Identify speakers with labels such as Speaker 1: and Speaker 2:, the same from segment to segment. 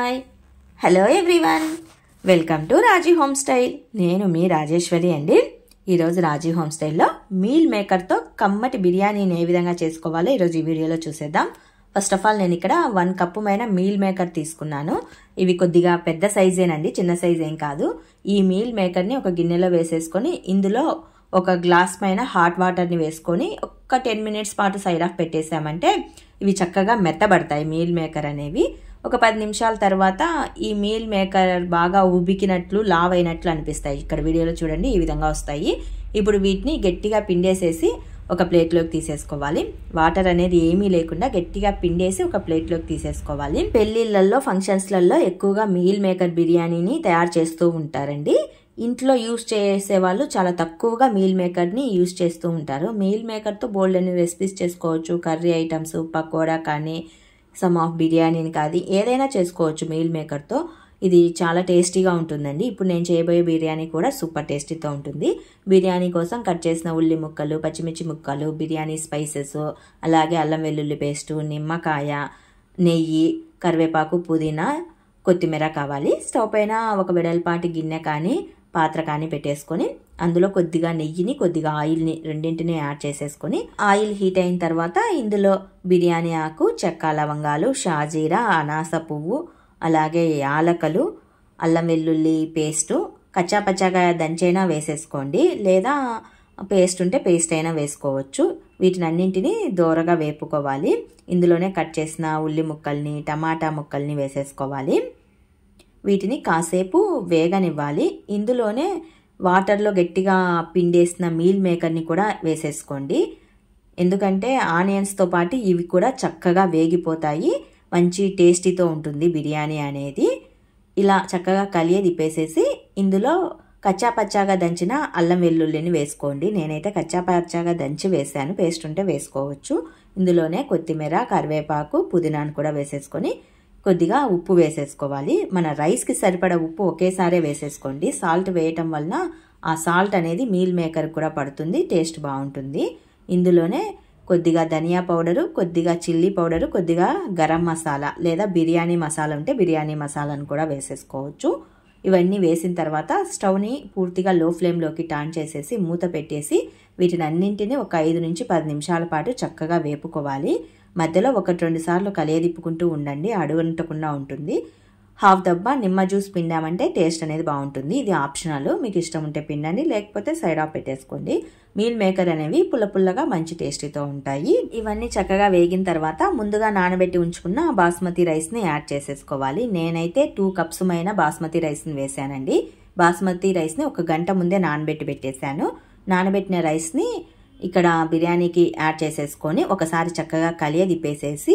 Speaker 1: Hi hello everyone welcome to Raji home style. నేను మీ రాజేశ్వరి అండి. ఈరోజు రాజీ హోమ్ స్టైల్లో మీల్ మేకర్తో కమ్మటి బిర్యానీని ఏ విధంగా చేసుకోవాలో ఈరోజు ఈ వీడియోలో చూసేద్దాం. ఫస్ట్ ఆఫ్ ఆల్ నేను ఇక్కడ 1 కప్పు మైన మీల్ మేకర్ తీసుకున్నాను. ఇవి కొద్దిగా పెద్ద సైజేనండి, చిన్న సైజ్ ఏం కాదు. ఈ మీల్ మేకర్ని ఒక గిన్నెలో వేసేసుకొని ఇందులో ఒక గ్లాస్ పైన హాట్ వాటర్ని వేసుకొని ఒక 10 మినిట్స్ పాటు సైడ్ ఆఫ్ పెట్టేసామంటే ఇవి చక్కగా మెత్తబడతాయి. మీల్ మేకర్ అనేవి ఒక 10 నిమిషాల తర్వాత ఈ మీల్ మేకర్ బాగా ఉబికినట్లు లావ్ అయినట్లు అనిపిస్తాయి. ఇక్కడ వీడియోలో చూడండి, ఈ విధంగా వస్తాయి. ఇప్పుడు వీటిని గట్టిగా పిండేసేసి ఒక ప్లేట్లోకి తీసేసుకోవాలి. వాటర్ అనేది ఏమీ లేకుండా గట్టిగా పిండేసి ఒక ప్లేట్లోకి తీసేసుకోవాలి. పెళ్లిళ్లలో ఫంక్షన్స్లలో ఎక్కువగా మీల్ మేకర్ బిర్యానీని తయారు చేస్తూ ఉంటారండి. ఇంట్లో యూస్ చేసే వాళ్ళు చాలా తక్కువగా మీల్ మేకర్ని యూస్ చేస్తూ ఉంటారు. మీల్ మేకర్తో బోల్డ్ అని రెసిపీస్ చేసుకోవచ్చు. కర్రీ ఐటమ్స్, పకోడా కానీ, సమ్ ఆఫ్ బిర్యానీని కానీ ఏదైనా చేసుకోవచ్చు మీల్ మేకర్తో. ఇది చాలా టేస్టీగా ఉంటుందండి. ఇప్పుడు నేను చేయబోయే బిర్యానీ కూడా సూపర్ టేస్టీతో ఉంటుంది. బిర్యానీ కోసం కట్ చేసిన ఉల్లి ముక్కలు, పచ్చిమిర్చి ముక్కలు, బిర్యానీ స్పైసెస్, అలాగే అల్లం వెల్లుల్లి పేస్టు, నిమ్మకాయ, నెయ్యి, కరివేపాకు, పుదీనా, కొత్తిమీర కావాలి. స్టవ్ పైన ఒక వెడల్పాటి గిన్నె కానీ పాత్ర కానీ పెట్టేసుకొని అందులో కొద్దిగా నెయ్యిని, కొద్దిగా ఆయిల్ని రెండింటిని యాడ్ చేసేసుకొని ఆయిల్ హీట్ అయిన తర్వాత ఇందులో బిర్యానీ ఆకు, చెక్క, లవంగాలు, షాజీరా, అనాస పువ్వు, అలాగే యాలకలు, అల్లం వెల్లుల్లి పేస్టు కచ్చాపచ్చాగా దంచైనా వేసేసుకోండి, లేదా పేస్ట్ ఉంటే పేస్ట్ అయినా వేసుకోవచ్చు. వీటిని అన్నింటినీ దోరగా వేపుకోవాలి. ఇందులోనే కట్ చేసిన ఉల్లి ముక్కల్ని, టమాటా ముక్కల్ని వేసేసుకోవాలి. వీటిని కాసేపు వేగనివ్వాలి. ఇందులోనే వాటర్లో గట్టిగా పిండేసిన మీల్ మేకర్ని కూడా వేసేసుకోండి. ఎందుకంటే ఆనియన్స్తో పాటు ఇవి కూడా చక్కగా వేగిపోతాయి. మంచి టేస్టీతో ఉంటుంది బిర్యానీ అనేది. ఇలా చక్కగా కలియ దిప్పేసేసి ఇందులో కచ్చాపచ్చాగా దంచిన అల్లం వెల్లుల్లిని వేసుకోండి. నేనైతే కచ్చాపచ్చాగా దంచి వేసాను, పేస్ట్ ఉంటే వేసుకోవచ్చు. ఇందులోనే కొత్తిమీర, కరివేపాకు, పుదీనాను కూడా వేసేసుకొని కొద్దిగా ఉప్పు వేసేసుకోవాలి. మన రైస్కి సరిపడా ఉప్పు ఒకేసారి వేసేసుకోండి. సాల్ట్ వేయటం వలన ఆ సాల్ట్ అనేది మీల్ మేకర్ కూడా పడుతుంది, టేస్ట్ బాగుంటుంది. ఇందులోనే కొద్దిగా ధనియా పౌడరు, కొద్దిగా చిల్లీ పౌడరు, కొద్దిగా గరం మసాలా లేదా బిర్యానీ మసాలా ఉంటే బిర్యానీ మసాలాను కూడా వేసేసుకోవచ్చు. ఇవన్నీ వేసిన తర్వాత స్టవ్ని పూర్తిగా లో ఫ్లేమ్లోకి టర్న్ చేసేసి మూత పెట్టేసి వీటిని అన్నింటినీ ఒక 5 నుంచి 10 నిమిషాల పాటు చక్కగా వేపుకోవాలి. మధ్యలో 1-2 సార్లు కలియదిప్పుకుంటూ ఉండండి, అడుగంటకుండా ఉంటుంది. హాఫ్ డబ్బా నిమ్మ జ్యూస్ పిండామంటే టేస్ట్ అనేది బాగుంటుంది. ఇది ఆప్షనల్, మీకు ఇష్టం ఉంటే పిండండి, లేకపోతే సైడ్ ఆఫ్ పెట్టేసుకోండి. మీల్ మేకర్ అనేవి పుల్ల పుల్లగా మంచి టేస్టీతో ఉంటాయి. ఇవన్నీ చక్కగా వేగిన తర్వాత ముందుగా నానబెట్టి ఉంచుకున్న బాస్మతి రైస్ని యాడ్ చేసేసుకోవాలి. నేనైతే 2 కప్స్ మైన బాస్మతి రైస్ని వేసానండి. బాస్మతి రైస్ని 1 గంట ముందే నానబెట్టి పెట్టేశాను. నానబెట్టిన రైస్ని ఇక్కడ బిర్యానీకి యాడ్ చేసేసుకొని ఒకసారి చక్కగా కలియ దిప్పేసేసి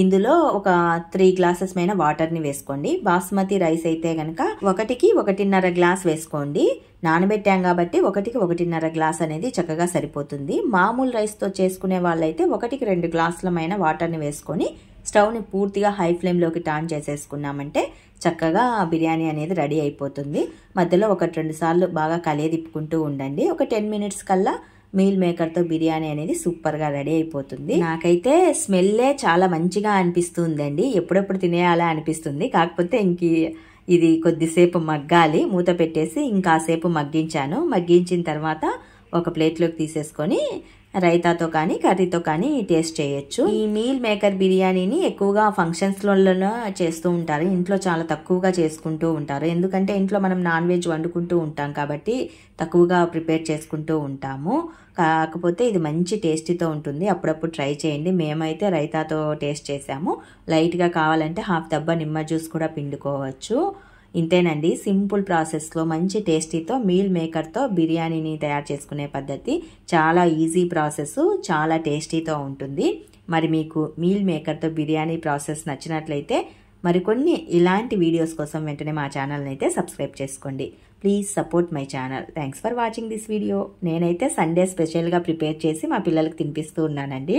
Speaker 1: ఇందులో ఒక 3 గ్లాసెస్ మైన వాటర్ని వేసుకోండి. బాస్మతి రైస్ అయితే కనుక 1కి 1.5 గ్లాస్ వేసుకోండి. నానబెట్టాం కాబట్టి 1కి 1.5 గ్లాస్ అనేది చక్కగా సరిపోతుంది. మామూలు రైస్తో చేసుకునే వాళ్ళైతే 1కి 2 గ్లాసులమైన వాటర్ని వేసుకొని స్టవ్ని పూర్తిగా హై ఫ్లేమ్లోకి టర్న్ చేసేసుకున్నామంటే చక్కగా బిర్యానీ అనేది రెడీ అయిపోతుంది. మధ్యలో 1-2 సార్లు బాగా కలియ తిప్పుకుంటూ ఉండండి. ఒక 10 మినిట్స్ కల్లా మీల్ మేకర్తో బిర్యానీ అనేది సూపర్గా రెడీ అయిపోతుంది. నాకైతే స్మెల్లే చాలా మంచిగా అనిపిస్తుందండి. ఎప్పుడెప్పుడు తినేయాలా అనిపిస్తుంది. కాకపోతే ఇది కొద్దిసేపు మగ్గాలి. మూత పెట్టేసి ఇంకాసేపు మగ్గించాను. మగ్గించిన తర్వాత ఒక ప్లేట్లోకి తీసేసుకొని రైతాతో కానీ కర్రీతో కానీ టేస్ట్ చేయొచ్చు. ఈ మీల్ మేకర్ బిర్యానీని ఎక్కువగా ఫంక్షన్స్లలో చేస్తూ ఉంటారు. ఇంట్లో చాలా తక్కువగా చేసుకుంటూ ఉంటారు. ఎందుకంటే ఇంట్లో మనం నాన్ వెజ్ వండుకుంటూ ఉంటాం కాబట్టి తక్కువగా ప్రిపేర్ చేసుకుంటూ ఉంటాము. కాకపోతే ఇది మంచి టేస్టీతో ఉంటుంది. అప్పుడప్పుడు ట్రై చేయండి. మేమైతే రైతాతో టేస్ట్ చేసాము. లైట్గా కావాలంటే హాఫ్ డబ్బా నిమ్మ జ్యూస్ కూడా పిండుకోవచ్చు. ఇంతేనండి, సింపుల్ ప్రాసెస్లో మంచి టేస్టీతో మీల్ మేకర్తో బిర్యానీని తయారు చేసుకునే పద్ధతి. చాలా ఈజీ ప్రాసెస్, చాలా టేస్టీతో ఉంటుంది. మరి మీకు మీల్ మేకర్తో బిర్యానీ ప్రాసెస్ నచ్చినట్లయితే మరికొన్ని ఇలాంటి వీడియోస్ కోసం వెంటనే మా ఛానల్ని అయితే సబ్స్క్రైబ్ చేసుకోండి. Please support my channel. Thanks for watching this video. నేనైతే సండే స్పెషల్గా ప్రిపేర్ చేసి మా పిల్లలకి తినిపిస్తూ ఉన్నానండి.